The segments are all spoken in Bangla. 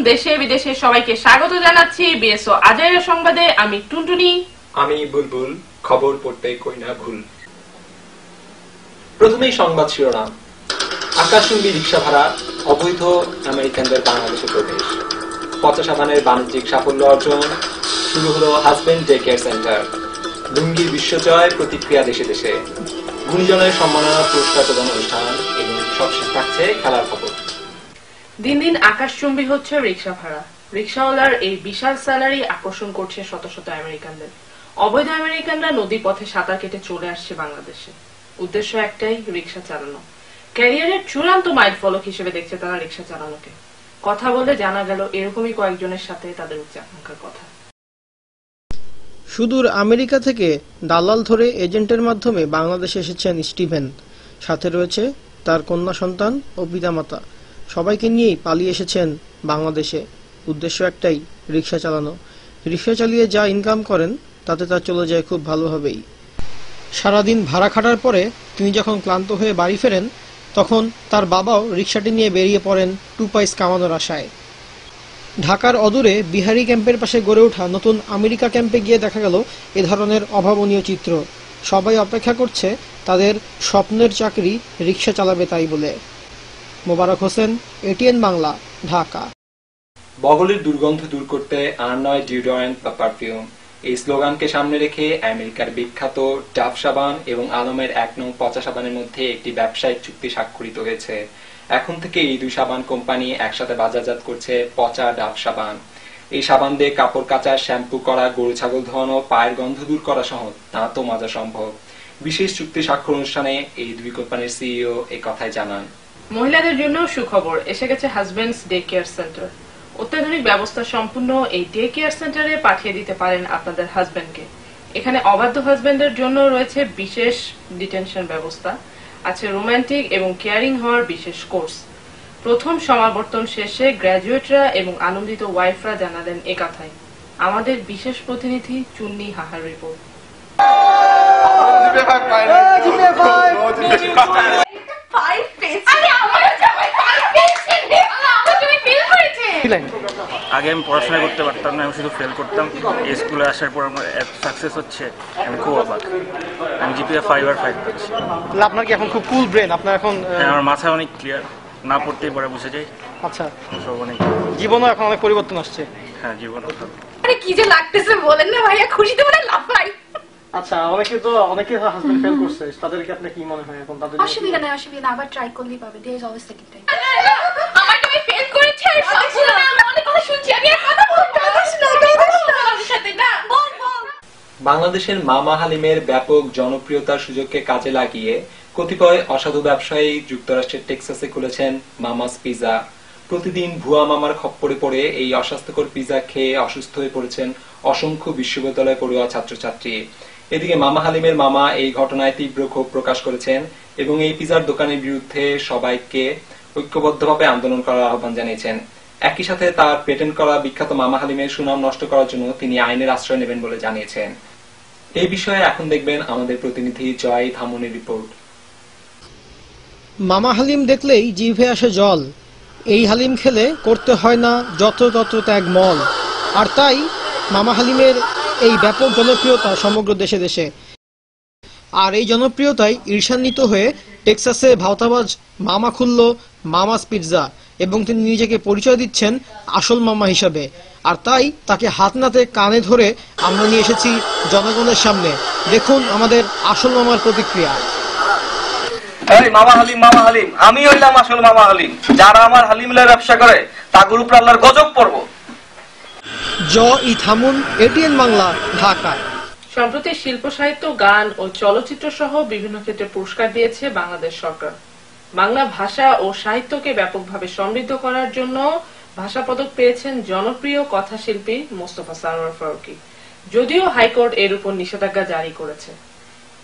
দেশে বিদেশে সবাইকে স্বাগত জানাচ্ছি বিএসও আজের সংবাদে। আমি টুনটুনি, আমি বুলবুল। খবর পড়তে কই না ভুল। প্রথমেই সংবাদ শিরোনাম। আকাশচুম্বী রিক্সা ভাড়া, অবৈধ আমেরিকানদের বাংলাদেশে প্রবেশ, পচা সাবানের বাণিজ্যিক সাফল্য অর্জন, শুরু হলো হাজবেন্ড ডে কেয়ার সেন্টার, লুঙ্গির বিশ্বজয়, প্রতিক্রিয়া দেশে দেশে, গুণীজনের সম্মাননা পুরস্কার প্রদান অনুষ্ঠান এবং সবশেষ থাকছে খেলার খবর। দিন দিন আকাশচুম্বী হচ্ছে রিক্সা ভাড়া। রিক্সাওয়ালার এই বিশাল স্যালারি আকর্ষণ করছে শত শত আমেরিকানদের। অবৈধ আমেরিকানরা নদী পথে সাঁতার কেটে চলে আসছে বাংলাদেশে। উদ্দেশ্য একটাই, রিক্সা চালানো। ক্যারিয়ারের চূড়ান্ত মাইলফলক হিসেবে দেখছে তারা রিক্সা চালানোকে। কথা বলে জানা গেল এরকমই কয়েকজনের সাথে তাদের উচ্চাকাঙ্ক্ষার কথা। সুদূর আমেরিকা থেকে দালাল ধরে এজেন্টের মাধ্যমে বাংলাদেশে এসেছেন স্টিভেন। সাথে রয়েছে তার কন্যা সন্তান ও পিতামাতা। সবাইকে নিয়েই পালিয়ে এসেছেন বাংলাদেশে। উদ্দেশ্য একটাই, রিক্সা চালানো। রিক্সা চালিয়ে যা ইনকাম করেন তাতে তার চলে যায় খুব ভালোভাবেই। সারাদিন ভাড়া খাটার পরে তিনি যখন ক্লান্ত হয়ে বাড়ি ফেরেন, তখন তার বাবাও রিক্সাটি নিয়ে বেরিয়ে পড়েন টুপাইস কামানোর আশায়। ঢাকার অদূরে বিহারি ক্যাম্পের পাশে গড়ে ওঠা নতুন আমেরিকা ক্যাম্পে গিয়ে দেখা গেল এ ধরনের অভাবনীয় চিত্র। সবাই অপেক্ষা করছে তাদের স্বপ্নের চাকরি রিক্সা চালাবে তাই বলে। মোবারক হোসেন, এটিএন বাংলা, ঢাকা। বগলের দুর্গন্ধ দূর করতে আর নয় ডিওডোরেন্ট বা পারফিউম, এই স্লোগানকে সামনে রেখে আমেরিকার বিখ্যাত ডাভ সাবান এবং আলমের 1 নং পচা সাবানের মধ্যে একটি ব্যবসায়িক চুক্তি স্বাক্ষরিত হয়েছে। এখন থেকে এই দুই সাবান কোম্পানি একসাথে বাজারজাত করছে পচা ডাভ সাবান। এই সাবান দিয়ে কাপড় কাচা, শ্যাম্পু করা, গরু ছাগল ধোয়ানো, পায়ের গন্ধ দূর করা সহ দাঁতও মাজা সম্ভব। বিশেষ চুক্তি স্বাক্ষর অনুষ্ঠানে এই দুই কোম্পানির সিইও এই কথাই জানান। মহিলাদের জন্য সুখবর, এসে গেছে হাজবেন্ডস ডে কেয়ার সেন্টার। অত্যাধুনিক ব্যবস্থা সম্পূর্ণ এই ডে কেয়ার সেন্টারে পাঠিয়ে দিতে পারেন আপনাদের হাজবেন্ডকে। এখানে অবাধ্য হাজবেন্ডের জন্য রয়েছে বিশেষ ডিটেনশন ব্যবস্থা, আছে রোমান্টিক এবং কেয়ারিং হওয়ার বিশেষ কোর্স। প্রথম সমাবর্তন শেষে গ্র্যাজুয়েটরা এবং আনন্দিত ওয়াইফরা জানালেন এ কথাই। আমাদের বিশেষ প্রতিনিধি চুন্নি হাহার রিপোর্ট। আগে আমি পড়াশোনা করতে পারতাম না, আমি শুধু ফেল করতাম। এই স্কুলে আসার পর আমার এত সাকসেস হচ্ছে, আমি খুব অবাক। আমি জিপিএ 5 আর 5 পাচ্ছি। আপনার কি এখন খুব কুল ব্রেন? আপনার এখন আমার মাথা অনেক ক্লিয়ার, না পড়তেই পরে বুঝে যাই। আচ্ছা, সব অনেক জীবনও এখন অনেক পরিবর্তন আসছে। হ্যাঁ, জীবন। আরে কি যে লাগতেছে বলেন না ভাইয়া, খুশিতে মনে লাফাই। আচ্ছা, অনেকে হাজবেন্ড ফেল করছে, তাদেরকে আপনি কি মনে হয় এখন তাদের? অসুবিধা নাই, আবার ট্রাই করলেই পাবে। There is always second time. আমার তুমি ফেল করেছে আর সবগুলো আমি অনেক কথা শুনছি। আমি আর কথা বলতে পারছি না, আমাদের সাথে না। বল। বাংলাদেশের মামা হালিমের ব্যাপক জনপ্রিয়তার সুযোগকে কাজে লাগিয়ে কতিপয় অসাধু ব্যবসায়ী যুক্তরাষ্ট্রের টেক্সাসে খুলেছেন মামাস পিজা। প্রতিদিন ভুয়া মামার খপ্পরে পড়ে এই অস্বাস্থ্যকর পিজা খেয়ে অসুস্থ হয়ে পড়েছেন অসংখ্য বিশ্ববিদ্যালয় পড়ুয়া ছাত্রছাত্রী। এদিকে মামা হালিমের মামা এই ঘটনায় তীব্র ক্ষোভ প্রকাশ করেছেন এবং এই পিজার দোকানের বিরুদ্ধে সবাইকে ঐক্যবদ্ধভাবে আন্দোলন করার আহ্বান জানিয়েছেন। একই সাথে তার পেটেন্ট করা বিখ্যাত মামা হালিমের সুনাম নষ্ট করার জন্য তিনি আইনের আশ্রয় নেবেন বলে জানিয়েছেন। এই বিষয়ে এখন দেখবেন আমাদের প্রতিনিধি জয় ধামনির রিপোর্ট। মামা হালিম দেখলেই জিভে আসে জল। এই হালিম খেলে করতে হয় না যত তত ত্যাগ মল। আর তাই মামা হালিমের এই ব্যাপক জনপ্রিয়তা সমগ্র দেশে দেশে। আর এই জনপ্রিয়তায় ঈর্ষান্বিত হয়ে টেক্সাসে ভাওতাবাজ মামা খুলল মামাস পিৎজা এবং তিনি নিজেকে পরিচয় দিচ্ছেন আসল মামা হিসাবে। আর তাই তাকে হাত নাতে কানে ধরে আমরা নিয়ে এসেছি জনগণের সামনে। দেখুন আমাদের আসল মামার প্রতিক্রিয়া। মামা হালিম, আমি হইলাম আসল মামা হালিম। যারা আমার হালিমের ব্যবসা করে তাদের উপর আল্লাহর গজব পড়ব। থামুন, এটিএন বাংলা, ঢাকা। সম্প্রতি শিল্প সাহিত্য, গান ও চলচ্চিত্র সহ বিভিন্ন ক্ষেত্রে পুরস্কার দিয়েছে বাংলাদেশ সরকার। বাংলা ভাষা ও সাহিত্যকে ব্যাপকভাবে সমৃদ্ধ করার জন্য ভাষা পদক পেয়েছেন জনপ্রিয় কথাশিল্পী মোস্তফা সারোয়ার ফারুকী। যদিও হাইকোর্ট এর উপর নিষেধাজ্ঞা জারি করেছে।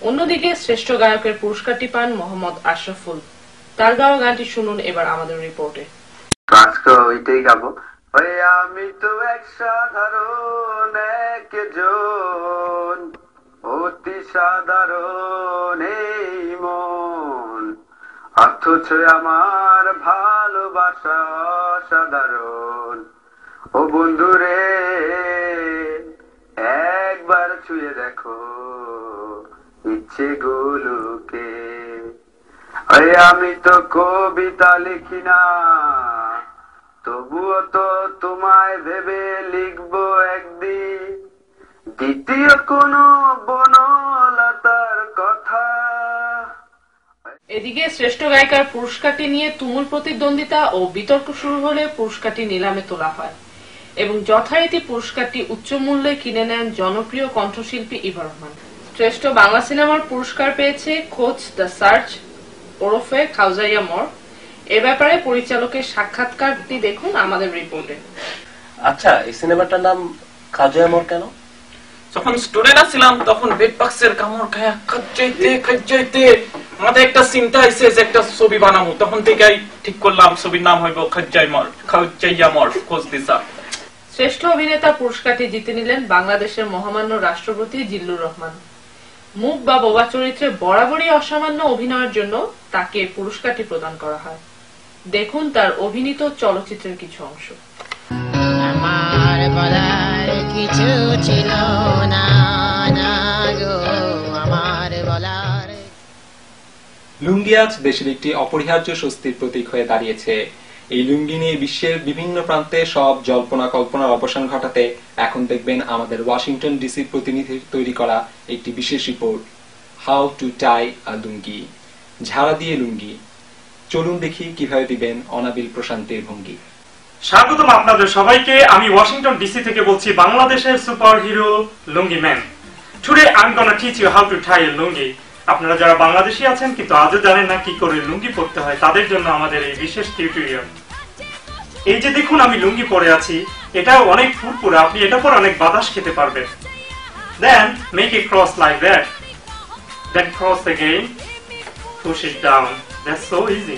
অন্যদিকে শ্রেষ্ঠ গায়কের পুরস্কারটি পান মোহাম্মদ আশরাফুল। তার গাওয়া গানটি শুনুন এবার আমাদের রিপোর্টে। আমি তো এক সাধারণ একজন, অতি সাধারণ এই মন, অথচ আমার ভালোবাসা সাধারণ। ও বন্ধুরে একবার ছুঁয়ে দেখো ইচ্ছে গুলোকে। আমি তো কবিতা লিখি না, তবুও তো তোমায় ভেবে লিখবো একদিন দ্বিতীয় কোনো বনলতার কথা। এদিকে শ্রেষ্ঠ গায়িকার পুরস্কারটি নিয়ে তুমুল প্রতিদ্বন্দ্বিতা ও বিতর্ক শুরু হলে পুরস্কারটি নিলামে তোলা হয় এবং যথারীতি পুরস্কারটি উচ্চ মূল্যে কিনে নেন জনপ্রিয় কণ্ঠশিল্পী ইভা রহমান। শ্রেষ্ঠ বাংলা সিনেমার পুরস্কার পেয়েছে খোঁজ দ্য সার্চ ওরফে খাউজাইয়া মর। এ ব্যাপারে পরিচালকের সাক্ষাৎকারটি দেখুন আমাদের রিপোর্টে। আচ্ছা, এই সিনেমাটার নাম খাউজাইয়া মর কেন? যখন স্টুডেন্ট ছিলাম তখন বেড বাক্সের কামড় খায়া খাইতে আমাদের একটা চিন্তা আইছে যে একটা ছবি বানাবো, তখন থেকেই ঠিক করলাম ছবির নাম হইব খাউজাইয়া মর খোঁজ দি সার্চ। শ্রেষ্ঠ অভিনেতা পুরস্কারটি জিতে নিলেন বাংলাদেশের মহামান্য রাষ্ট্রপতি জিল্লুর রহমান। মুখ বা বোবা চরিত্রে বরাবরই অসামান্য অভিনয়ের জন্য তাকে পুরস্কারটি প্রদান করা হয়। দেখুন তার অভিনীত চলচ্চিত্রের কিছু অংশ। আমার বলার কিছু ছিল না গো, আমার বলার। লুঙ্গি আজ দেশের একটি অপরিহার্য স্বস্তির প্রতীক হয়ে দাঁড়িয়েছে। এই লুঙ্গি নিয়ে বিশ্বের বিভিন্ন প্রান্তে সব জল্পনা কল্পনার অবসান ঘটাতে এখন দেখবেন আমাদের ওয়াশিংটন ডিসির প্রতিনিধির তৈরি করা একটি বিশেষ report, how to tie a লুঙ্গি, ঝাড়া দিয়ে লুঙ্গি। চলুন দেখি কিভাবে দিবেন অনাবিল প্রশান্তির ভঙ্গি। স্বাগতম আপনাদের সবাইকে। আমি ওয়াশিংটন ডিসি থেকে বলছি, বাংলাদেশের super hero lungi man. Today I am gonna teach you how to tie a lungi. আপনারা যারা বাংলাদেশী আছেন কিন্তু আজও জানেন না কি করে লুঙ্গি পরতে হয়, তাদের জন্য আমাদের এই বিশেষ টিউটোরিয়াল। এই যে দেখুন আমি লুঙ্গি পরে আছি, এটা অনেক ফুরফুরে, আপনি এটা পরে অনেক বাতাস খেতে পারবেন। Then make a cross like that, then cross again, push it down. That's so easy.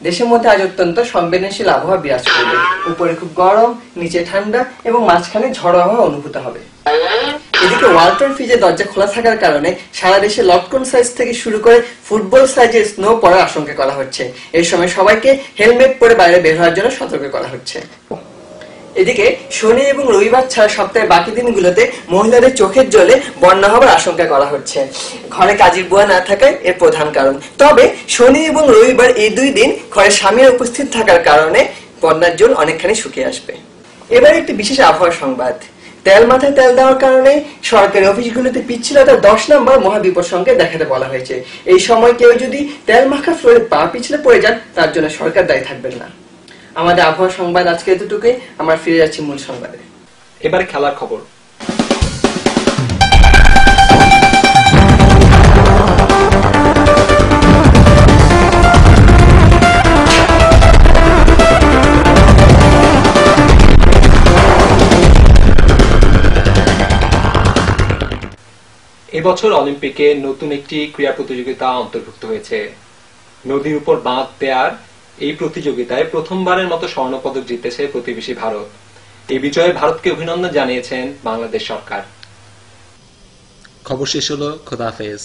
দেশের মধ্যে আজ অত্যন্ত সংবেদনশীল আবহাওয়া বিরাজ করবে। উপরে খুব গরম, নিচে ঠান্ডা এবং মাঝখানে ঝড়ো আবহাওয়া অনুভূত হবে। এদিকে ওয়ালটন ফ্রিজের দরজা খোলা থাকার কারণে সারা দেশে লটকন সাইজ থেকে শুরু করে ফুটবল সাইজের স্নো পড়ার আশঙ্কা করা হচ্ছে। এই সময় সবাইকে হেলমেট পরে বাইরে বের হওয়ার জন্য সতর্ক করা হচ্ছে। এদিকে শনি এবং রবিবার ছাড়া সপ্তাহের বাকি দিনগুলোতে মহিলাদের চোখের জলে বন্যা হবার আশঙ্কা করা হচ্ছে। ঘরে কাজের বুয়া না থাকায় এর প্রধান কারণ। তবে শনি এবং রবিবার এই দুই দিন ঘরে স্বামীর উপস্থিত থাকার কারণে বন্যার জল অনেকখানি শুকিয়ে আসবে। এবার একটি বিশেষ আবহাওয়ার সংবাদ। তেল মাথায় তেল দেওয়ার কারণে সরকারি অফিসগুলোতে পিচ্ছিলতার 10 নম্বর মহাবিপদ সংকেত দেখাতে বলা হয়েছে। এই সময় কেউ যদি তেল মাখা ফ্লোরে পা পিছলে পড়ে যান, তার জন্য সরকার দায়ী থাকবেন না। আমাদের আবহাওয়া সংবাদ আজকে এতটুকুই। আমরা ফিরে যাচ্ছি মূল সংবাদে। এবার খেলার খবর। এবছর অলিম্পিকে নতুন একটি ক্রীড়া প্রতিযোগিতা অন্তর্ভুক্ত হয়েছে। নদীর উপর বাঁধ দেয়ার এই প্রতিযোগিতায় প্রথমবারের মতো স্বর্ণপদক জিতেছে প্রতিবেশী ভারত। এই বিজয়ে ভারতকে অভিনন্দন জানিয়েছেন বাংলাদেশ সরকার। খবর শেষ হলো। খোদা হাফেজ।